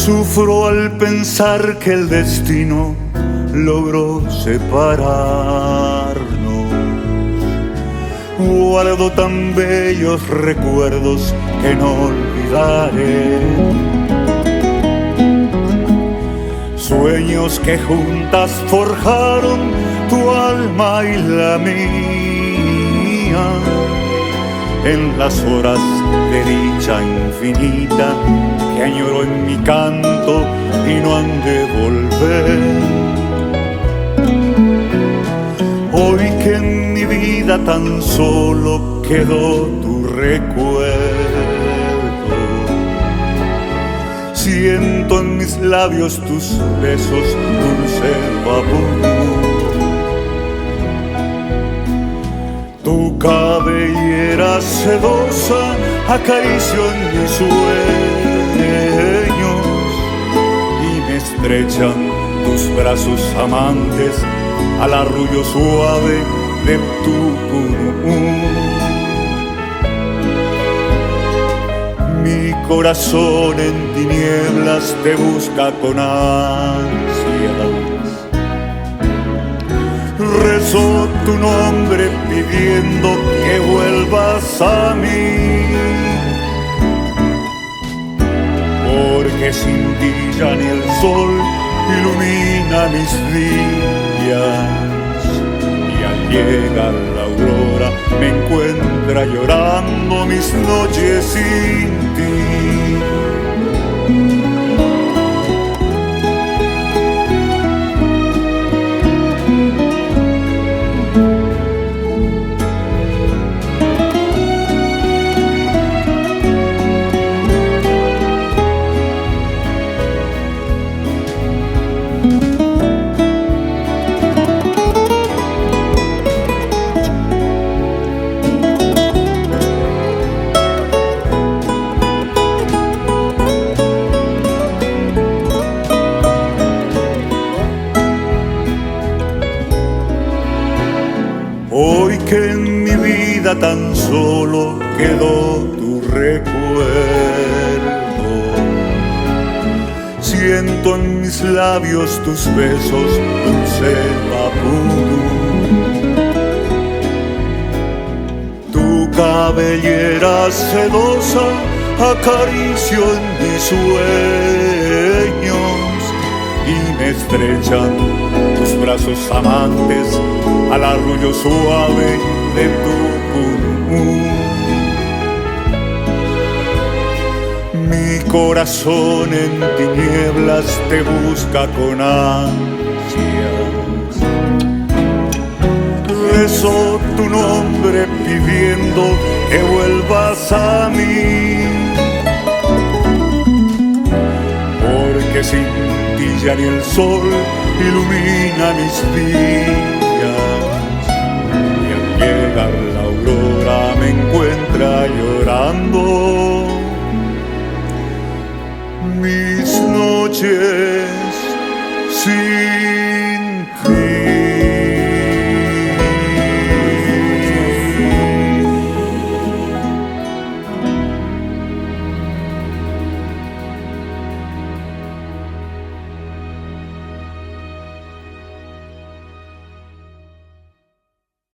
Sufro al pensar que el destino logró separarnos. Guardo tan bellos recuerdos que no olvidaré. Sueños que juntas forjaron tu alma y la mía. En las horas de dicha infinita que añoro en mi canto y no han de volver. Hoy que en mi vida tan solo quedó tu recuerdo, siento en mis labios tus besos, dulce vapor. Tu cabellera sedosa acaricio en mis sueños y me estrechan tus brazos amantes al arrullo suave de tu curú. Mi corazón en tinieblas te busca con ansias. Rezo tu nombre pidiendo que vuelvas a mí, porque sin ti ya ni el sol ilumina mis días, y al llegar la aurora me encuentra llorando mis noches sin ti. Hoy que en mi vida tan solo quedó tu recuerdo, siento en mis labios tus besos, dulce vapor. Tu cabellera sedosa acaricio en mis sueños y me estrechan tus brazos amantes al arrullo suave de tu curú. Mi corazón en tinieblas te busca con ansias. Rezo tu nombre pidiendo que vuelvas a mí, porque sin ti ya ni el sol ilumina mis días, y al llegar la aurora me encuentra llorando